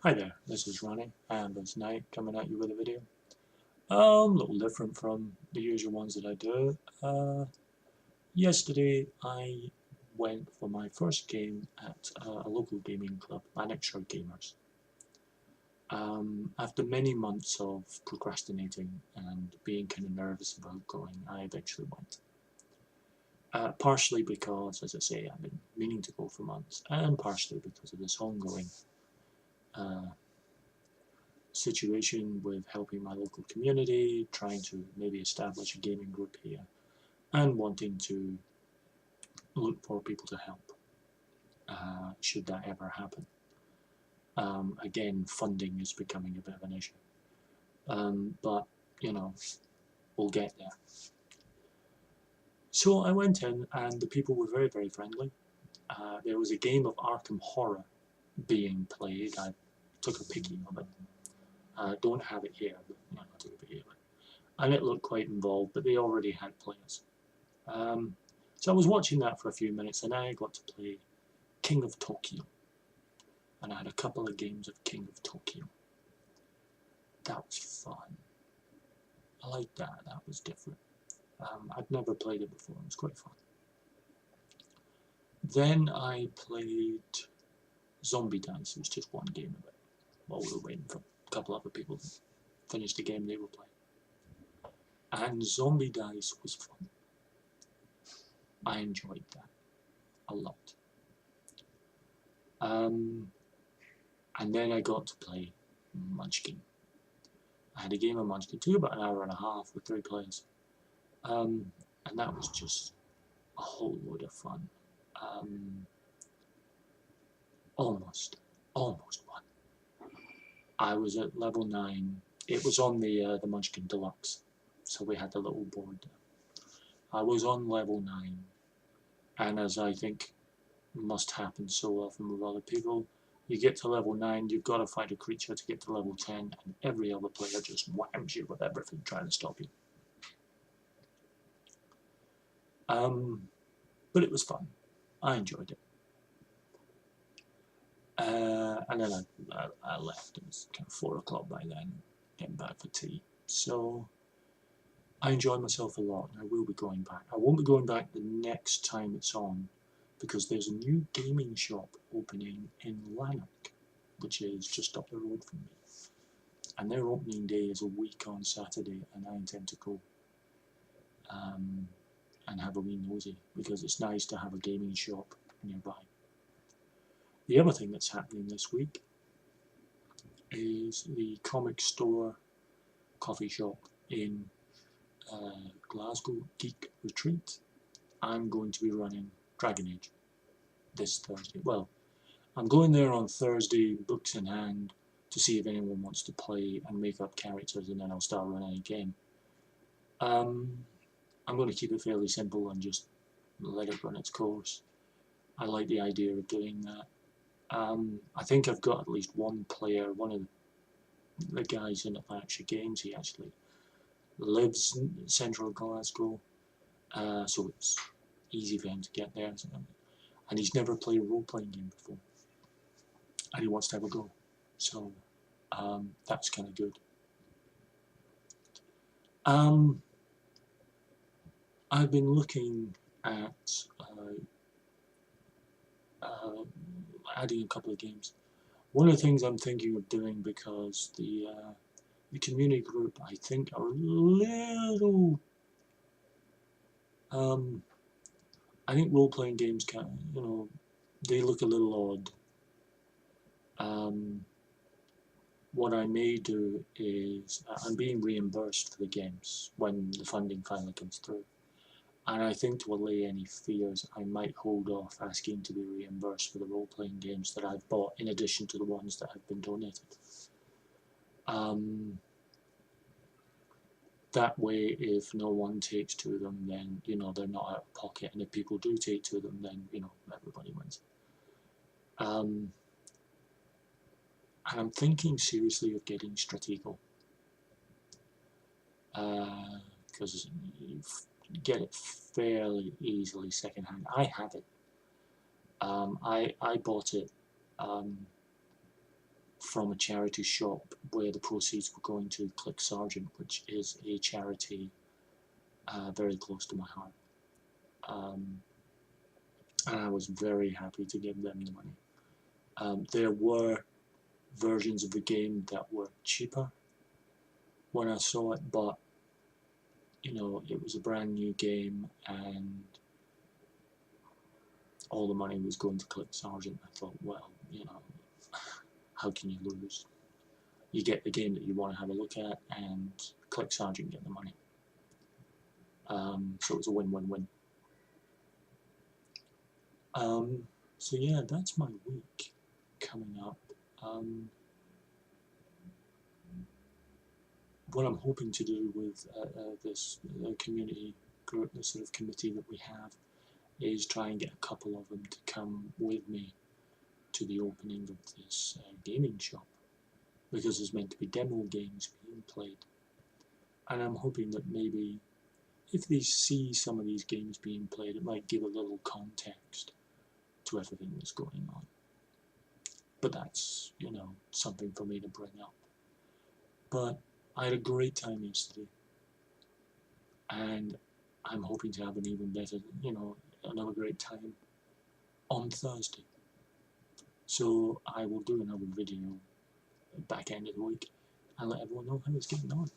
Hi there, this is Ronnie, and tonight coming at you with a video. A little different from the usual ones that I do. Yesterday I went for my first game at a local gaming club, Lanarkshire Gamers. After many months of procrastinating and being kind of nervous about going, I eventually went. Partially because, as I say, I've been meaning to go for months, and partially because of this ongoing uh, situation with helping my local community, trying to maybe establish a gaming group here, and wanting to look for people to help should that ever happen. Again, funding is becoming a bit of an issue. But, you know, we'll get there. So I went in, and the people were very, very friendly. There was a game of Arkham Horror being played. I took a picture of it. Don't have it here, but I took a picture of it. And it looked quite involved, but they already had players. Um, so I was watching that for a few minutes, and I got to play King of Tokyo, and I had a couple of games of King of Tokyo. That was fun. I liked that. That was different. I'd never played it before. It was quite fun. Then I played Zombie Dice. It was just one game of it while we were waiting for a couple other people to finish the game they were playing. And Zombie Dice was fun. I enjoyed that a lot. And then I got to play Munchkin. I had a game of Munchkin, took about an hour and a half with 3 players, and that was just a whole load of fun. Um, almost won. I was at level 9. It was on the Munchkin Deluxe, so we had the little board there. I was on level 9, and as I think must happen so often with other people, you get to level 9, you've got to fight a creature to get to level 10, and every other player just whams you with everything trying to stop you. But it was fun. I enjoyed it. And then I left. It was kind of 4 o'clock by then, getting back for tea. So I enjoyed myself a lot, and I will be going back. I won't be going back the next time it's on, because there's a new gaming shop opening in Lanark, which is just up the road from me. And their opening day is a week on Saturday, and I intend to go and have a wee nosy, because it's nice to have a gaming shop nearby. The other thing that's happening this week is the comic store coffee shop in Glasgow Geek Retreat. I'm going to be running Dragon Age this Thursday. Well, I'm going there on Thursday, books in hand, to see if anyone wants to play and make up characters, and then I'll start running a game. I'm going to keep it fairly simple and just let it run its course. I like the idea of doing that. I think I've got at least one player, one of the guys in Lanarkshire Games. He actually lives in central Glasgow, so it's easy for him to get there. And he's never played a role-playing game before, and he wants to have a go. So that's kind of good. I've been looking at adding a couple of games. One of the things I'm thinking of doing, because the community group, I think, are a little. I think role-playing games can, they look a little odd. What I may do is, I'm being reimbursed for the games when the funding finally comes through. And I think, to allay any fears, I might hold off asking to be reimbursed for the role-playing games that I've bought, in addition to the ones that have been donated. That way, if no one takes to them, then they're not out of pocket, and if people do take to them, then everybody wins. And I'm thinking seriously of getting Stratego, because you get it fairly easily secondhand. I have it. I bought it from a charity shop where the proceeds were going to Click Sargent, which is a charity very close to my heart. And I was very happy to give them the money. There were versions of the game that were cheaper when I saw it, but you know, it was a brand new game and all the money was going to Click Sargent. I thought, well, you know, how can you lose? You get the game that you want to have a look at, and Click Sargent get the money. So it was a win-win-win. So yeah, that's my week coming up. What I'm hoping to do with this community group, this sort of committee that we have, is try and get a couple of them to come with me to the opening of this gaming shop, because there's meant to be demo games being played, and I'm hoping that maybe if they see some of these games being played, it might give a little context to everything that's going on. But that's, you know, something for me to bring up. But I had a great time yesterday, and I'm hoping to have an even better, you know, another great time on Thursday. So I will do another video back end of the week and let everyone know how it's getting on.